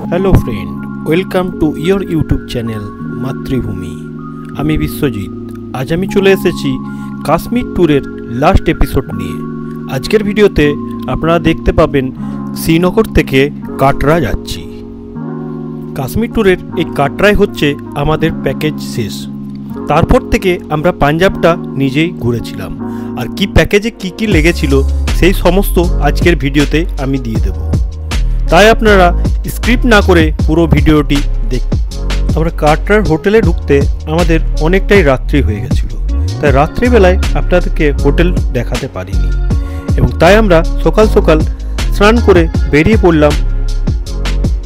Hello friend, welcome to your YouTube channel Matribhumi. आमी विश्वजित। आज आमी चले एसेছি काश्मीर टूरेर लास्ट एपिसोड निये। आजकेर भिडियोते आपनारा देखते पाबेन श्रीनगर थेके काटरा जाচ্ছি। काश्मीर टूरेर এই কাটরাই হচ্ছে আমাদের প্যাকেজ শেষ। তারপর থেকে আমরা পাঞ্জাবটা নিজেই ঘুরেছিলাম, আর কি প্যাকেজে কি কি লেগেছিল সেই সমস্ত আজকের ভিডিওতে আমি দিয়ে দেব। তাই আপনারা স্ক্রিপ্ট না করে পুরো ভিডিওটি দেখুন। আমরা কাটরার হোটেলে ঢুকতে আমাদের অনেকটাই রাত্রি হয়ে গেছিল, তাই রাত্রিবেলায় আপনাদেরকে হোটেল দেখাতে পারিনি, এবং তাই আমরা সকাল সকাল স্নান করে বেরিয়ে পড়লাম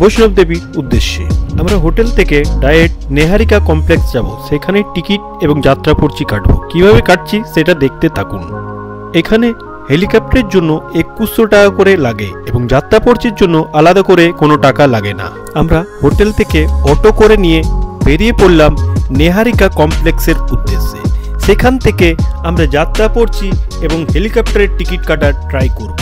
বৈষ্ণব দেবীর উদ্দেশ্যে। আমরা হোটেল থেকে ডাইরেক্ট নেহারিকা কমপ্লেক্স যাব, সেখানে টিকিট এবং যাত্রা পর্চি কাটবো। কিভাবে কাটছি সেটা দেখতে থাকুন। এখানে হেলিকপ্টারের জন্য 2100 টাকা করে লাগে এবং যাত্রা পর্চির জন্য আলাদা করে কোনো টাকা লাগে না। আমরা হোটেল থেকে অটো করে নিয়ে বেরিয়ে পড়লাম নেহারিকা কমপ্লেক্সের উদ্দেশ্যে। সেখান থেকে আমরা যাত্রা পর্চি এবং হেলিকপ্টারের টিকিট কাটার ট্রাই করব।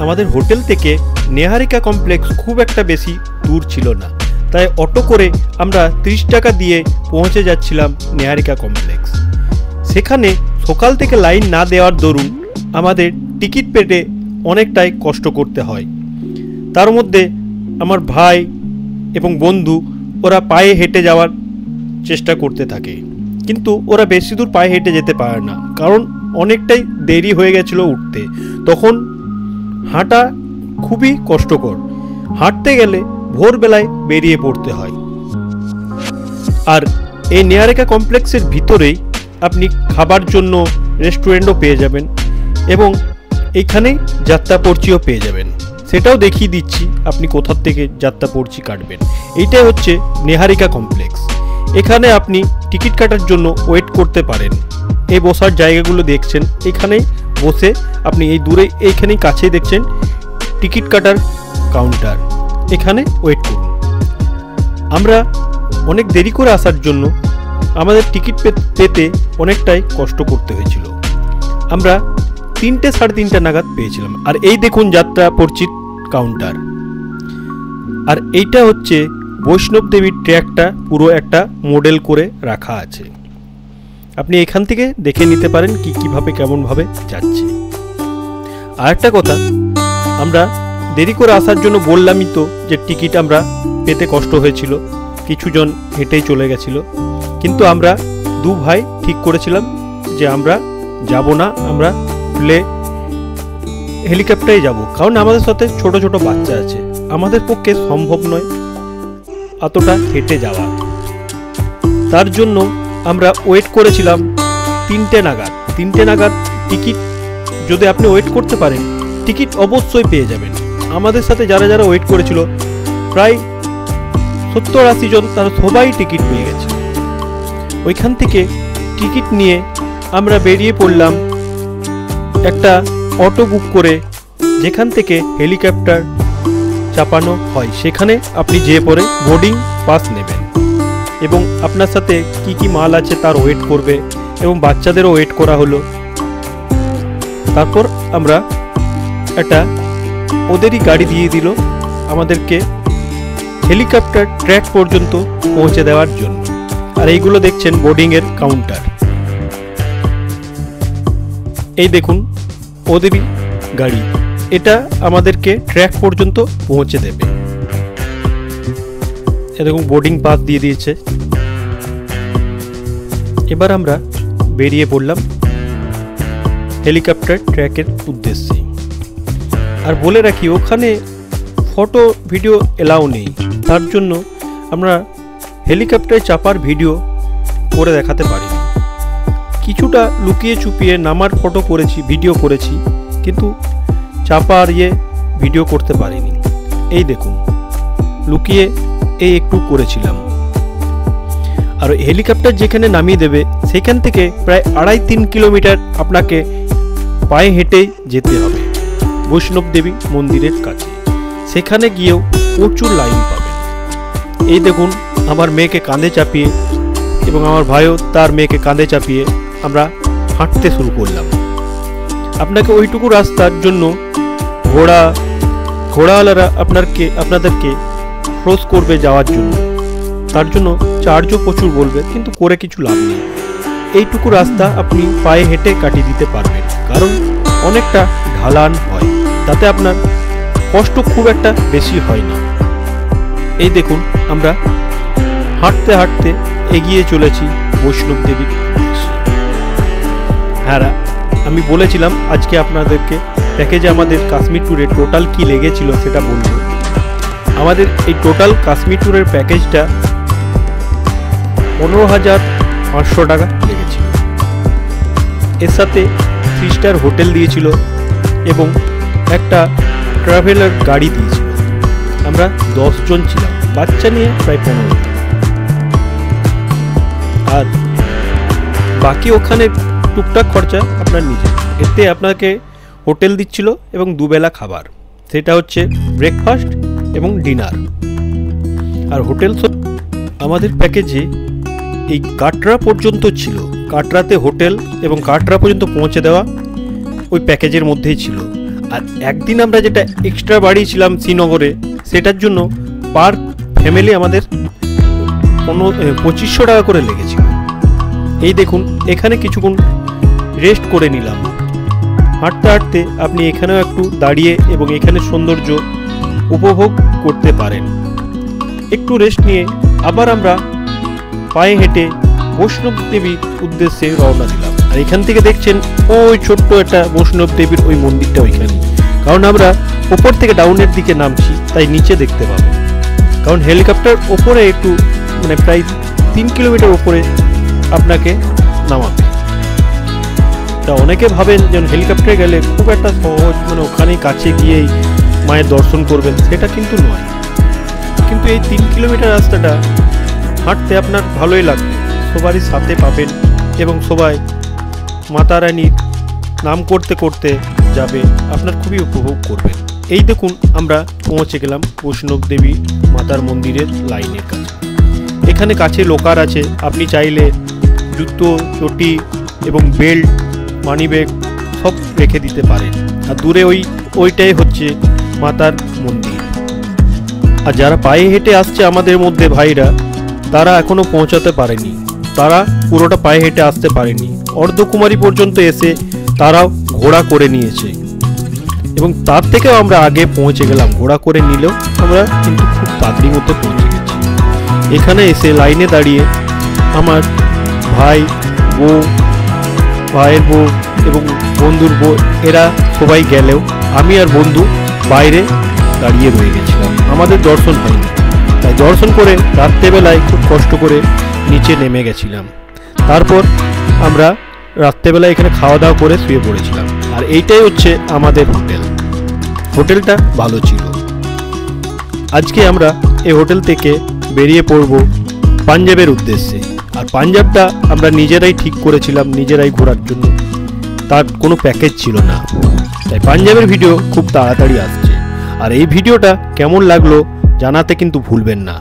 আমাদের হোটেল থেকে নেহারিকা কমপ্লেক্স খুব একটা বেশি দূর ছিল না, তাই অটো করে আমরা 30 টাকা দিয়ে পৌঁছে যাচ্ছিলাম নেহারিকা কমপ্লেক্স। সেখানে সকাল থেকে লাইন না দেওয়ার দরুন আমাদের টিকিট পেতে অনেকটাই কষ্ট করতে হয়। তার মধ্যে আমার ভাই এবং বন্ধু ওরা পায়ে হেঁটে যাওয়ার চেষ্টা করতে থাকে, কিন্তু ওরা বেশি দূর পায়ে হেঁটে যেতে পারে না, কারণ অনেকটাই দেরি হয়ে গেছিল উঠতে। তখন হাঁটা খুবই কষ্টকর, হাঁটতে গেলে ভোরবেলায় বেরিয়ে পড়তে হয়। আর এই নেহারিকা কমপ্লেক্সের ভিতরেই আপনি খাবার জন্য রেস্টুরেন্টও পেয়ে যাবেন এবং এইখানেই যাত্রা পর্চিও পেয়ে যাবেন। সেটাও দেখিয়ে দিচ্ছি আপনি কোথা থেকে যাত্রা পর্চি কাটবেন। এইটাই হচ্ছে নেহারিকা কমপ্লেক্স। এখানে আপনি টিকিট কাটার জন্য ওয়েট করতে পারেন। এই বসার জায়গাগুলো দেখছেন, এখানেই বসে আপনি এই দূরে এইখানেই কাছেই দেখছেন টিকিট কাটার কাউন্টার, এখানে ওয়েট করুন। আমরা অনেক দেরি করে আসার জন্য আমাদের টিকিট পেতে অনেকটাই কষ্ট করতে হয়েছিল। আমরা 3টে সাড়ে 3টে নাগাদ পেয়েছিলাম। আর এই দেখুন যাত্রা পর্চির কাউন্টার। আর এইটা হচ্ছে বৈষ্ণব দেবীর ট্র্যাকটা পুরো একটা মডেল করে রাখা আছে। আপনি এখান থেকে দেখে নিতে পারেন কি কিভাবে কেমনভাবে যাচ্ছে। আর একটা কথা, আমরা দেরি করে আসার জন্য বললামই তো যে টিকিট আমরা পেতে কষ্ট হয়েছিল, কিছুজন হেঁটেই চলে গেছিল, কিন্তু আমরা দু ভাই ঠিক করেছিলাম যে আমরা যাব না, আমরা হেলিকপ্টারে যাব, কারণ আমাদের সাথে ছোট ছোট বাচ্চা আছে, আমাদের পক্ষে সম্ভব নয় এতটা হেঁটে যাওয়া। তার জন্য আমরা ওয়েট করেছিলাম 3টে নাগাদ। 3টে নাগাদ টিকিট যদি আপনি ওয়েট করতে পারেন টিকিট অবশ্যই পেয়ে যাবেন। আমাদের সাথে যারা যারা ওয়েট করেছিল প্রায় 70-80 জন, তারা সবাই টিকিট পেয়ে গেছে। ওইখান থেকে টিকিট নিয়ে আমরা বেরিয়ে পড়লাম একটা অটো বুক করে, যেখান থেকে হেলিকপ্টার চাপানো হয়। সেখানে আপনি যেয়ে পরে বোর্ডিং পাস নেবেন এবং আপনার সাথে কি কি মাল আছে তার ওয়েট করবে, এবং বাচ্চাদেরও ওয়েট করা হলো। তারপর আমরা একটা ওদেরই গাড়ি দিয়ে দিল আমাদেরকে হেলিকপ্টার ট্র্যাক পর্যন্ত পৌঁছে দেওয়ার জন্য। আর এইগুলো দেখছেন বোর্ডিংয়ের কাউন্টার। এই দেখুন ওদেরই গাড়ি, এটা আমাদেরকে ট্র্যাক পর্যন্ত পৌঁছে দেবে। এ দেখুন বোর্ডিং পাস দিয়ে দিয়েছে। এবার আমরা বেরিয়ে পড়লাম হেলিকপ্টার ট্র্যাকের উদ্দেশ্যে। আর বলে রাখি, ওখানে ফটো ভিডিও এলাও নেই, তার জন্য আমরা হেলিকপ্টারে চাপার ভিডিও করে দেখাতে পারি। কিছুটা লুকিয়ে চুপিয়ে নামার ফটো করেছি, ভিডিও করেছি, কিন্তু চাপার ভিডিও করতে পারিনি। এই দেখুন লুকিয়ে এই একটু করেছিলাম। আর হেলিকপ্টার যেখানে নামিয়ে দেবে সেখান থেকে প্রায় 2.5-3 কিলোমিটার আপনাকে পায়ে হেঁটেই যেতে হবে বৈষ্ণব দেবী মন্দিরের কাছে। সেখানে গিয়েও প্রচুর লাইন পাবেন। এই দেখুন আমার মেয়েকে কাঁধে চাপিয়ে এবং আমার ভাইও তার মেয়েকে কাঁধে চাপিয়ে আমরা হাঁটতে শুরু করলাম। আপনাকে ওইটুকু রাস্তার জন্য ঘোড়া ঘোড়াওয়ালারা আপনাদেরকে ক্রস করবে যাওয়ার জন্য, তার জন্য চার্জও প্রচুর বলবে, কিন্তু করে কিছু লাভ নেই। এইটুকু রাস্তা আপনি পায়ে হেঁটে কাটিয়ে দিতে পারবেন, কারণ অনেকটা ঢালান হয়, তাতে আপনার কষ্ট খুব একটা বেশি হয় না। এই দেখুন, আমরা হাঁটতে হাঁটতে এগিয়ে চলেছি বৈষ্ণব দেবীর উদ্দেশ্যে। হ্যাঁ, আমি বলেছিলাম আজকে আপনাদেরকে প্যাকেজে আমাদের কাশ্মীর ট্যুরে টোটাল কি লেগেছিল সেটা বলবো। আমাদের এই টোটাল কাশ্মীর ট্যুরের প্যাকেজটা 15,500 টাকা লেগেছিল। এর সাথে 3 স্টার হোটেল দিয়েছিল এবং একটা ট্রাভেলার গাড়ি দিয়েছিল। আমরা 10 জন ছিলাম, বাচ্চা নিয়ে প্রায় 15 জন। আর বাকি ওখানে টুকটাক খরচা আপনার নিজে। এতে আপনাকে হোটেল দিচ্ছিল এবং দুবেলা খাবার, সেটা হচ্ছে ব্রেকফাস্ট এবং ডিনার। আর হোটেল আমাদের প্যাকেজে এই কাটরা পর্যন্ত ছিল, কাটরাতে হোটেল এবং কাটরা পর্যন্ত পৌঁছে দেওয়া ওই প্যাকেজের মধ্যেই ছিল। আর একদিন আমরা যেটা এক্সট্রা বাড়িয়েছিলাম শ্রীনগরে, সেটার জন্য পার ফ্যামিলি আমাদের 2500 টাকা করে লেগেছিল। এই দেখুন, এখানে কিছুক্ষণ রেস্ট করে নিলাম। হাঁটতে হাঁটতে আপনি এখানেও একটু দাঁড়িয়ে এবং এখানে সৌন্দর্য উপভোগ করতে পারেন। একটু রেস্ট নিয়ে আবার আমরা পায়ে হেঁটে বৈষ্ণব দেবীর উদ্দেশ্যে রওনা দিলাম। আর এখান থেকে দেখছেন ওই ছোট্ট একটা বৈষ্ণব দেবীর ওই মন্দিরটা ওইখানে, কারণ আমরা ওপর থেকে ডাউনের দিকে নামছি, তাই নিচে দেখতে পাবো। কারণ হেলিকপ্টার ওপরে একটু প্রায় 3 কিলোমিটার উপরে আপনাকে নামাবে। তা অনেকে ভাবেন যে হেলিকপ্টারে গেলে খুব একটা সহজ, ওখানেই কাছে গিয়েই মায়ের দর্শন করবেন, সেটা কিন্তু নয়। কিন্তু এই 3 কিলোমিটার রাস্তাটা হাঁটতে আপনার ভালোই লাগবে, সবারই সাথে পাবেন এবং সবাই মাতা রানীর নাম করতে করতে যাবে, আপনার খুবই উপভোগ করবেন। এই দেখুন, আমরা পৌঁছে গেলাম বৈষ্ণব দেবী মাতার মন্দিরের লাইনের কাছে। এখানে কাছে লোকার আছে, আপনি চাইলে জুতো, চটি এবং বেল্ট, মানি ব্যাগ সব রেখে দিতে পারেন। আর দূরে ওইটাই হচ্ছে মাতার মন্দির। আর যারা পায়ে হেঁটে আসছে আমাদের মধ্যে ভাইরা, তারা এখনো পৌঁছাতে পারেনি, তারা পুরোটা পায়ে হেঁটে আসতে পারেনি। অর্ধকুমারী পর্যন্ত এসে তারাও ঘোড়া করে নিয়েছে এবং তার থেকেও আমরা আগে পৌঁছে গেলাম। ঘোড়া করে নিলেও আমরা কিন্তু খুব তাড়াতাড়ির মধ্যে পৌঁছে গেছি। এখানে এসে লাইনে দাঁড়িয়ে আমার ভাই, বউ, ভাইয়ের বউ এবং বন্ধুর বউ, এরা সবাই গেলেও আমি আর বন্ধু বাইরে দাঁড়িয়ে রয়ে গেছিলাম, আমাদের দর্শন হয়নি। তাই দর্শন করে রাত্রেবেলায় খুব কষ্ট করে নিচে নেমে গেছিলাম। তারপর আমরা রাত্রেবেলায় এখানে খাওয়া দাওয়া করে শুয়ে পড়েছিলাম। আর এইটাই হচ্ছে আমাদের হোটেল। হোটেলটা ভালো ছিল। আজকে আমরা এই হোটেল থেকে বেরিয়ে পড়ব পাঞ্জাবের উদ্দেশ্যে। আর পাঞ্জাবটা আমরা নিজেরাই ঠিক করেছিলাম, নিজেরাই ঘোরার জন্য, তার কোনো প্যাকেজ ছিল না। তাই পাঞ্জাবের ভিডিও খুব তাড়াতাড়ি আসছে। আর এই ভিডিওটা কেমন লাগলো জানাতে কিন্তু ভুলবেন না।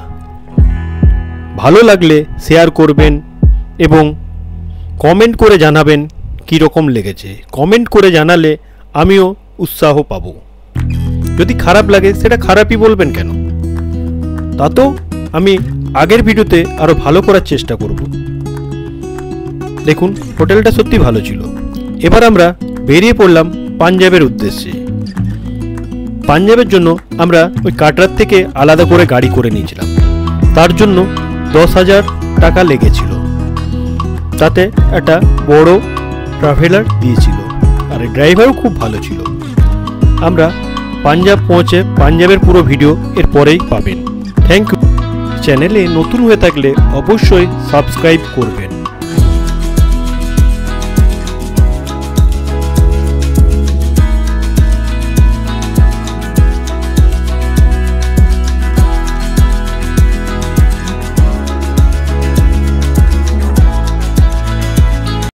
ভালো লাগলে শেয়ার করবেন এবং কমেন্ট করে জানাবেন কী রকম লেগেছে। কমেন্ট করে জানালে আমিও উৎসাহ পাবো। যদি খারাপ লাগে সেটা খারাপই বলবেন কেন, তাতেও আমি আগের ভিডিওতে আরও ভালো করার চেষ্টা করব। দেখুন, হোটেলটা সত্যি ভালো ছিল। এবার আমরা বেরিয়ে পড়লাম পাঞ্জাবের উদ্দেশ্যে। পাঞ্জাবের জন্য আমরা ওই কাটরার থেকে আলাদা করে গাড়ি করে নিয়েছিলাম, তার জন্য 10,000 টাকা লেগেছিল। তাতে একটা বড় ট্রাভেলার দিয়েছিল আর ড্রাইভারও খুব ভালো ছিল। আমরা পাঞ্জাব পৌঁছে পাঞ্জাবের পুরো ভিডিও এর পরেই পাবেন। Thank you. চ্যানেলে নতুন হয়ে থাকলে অবশ্যই সাবস্ক্রাইব করবেন।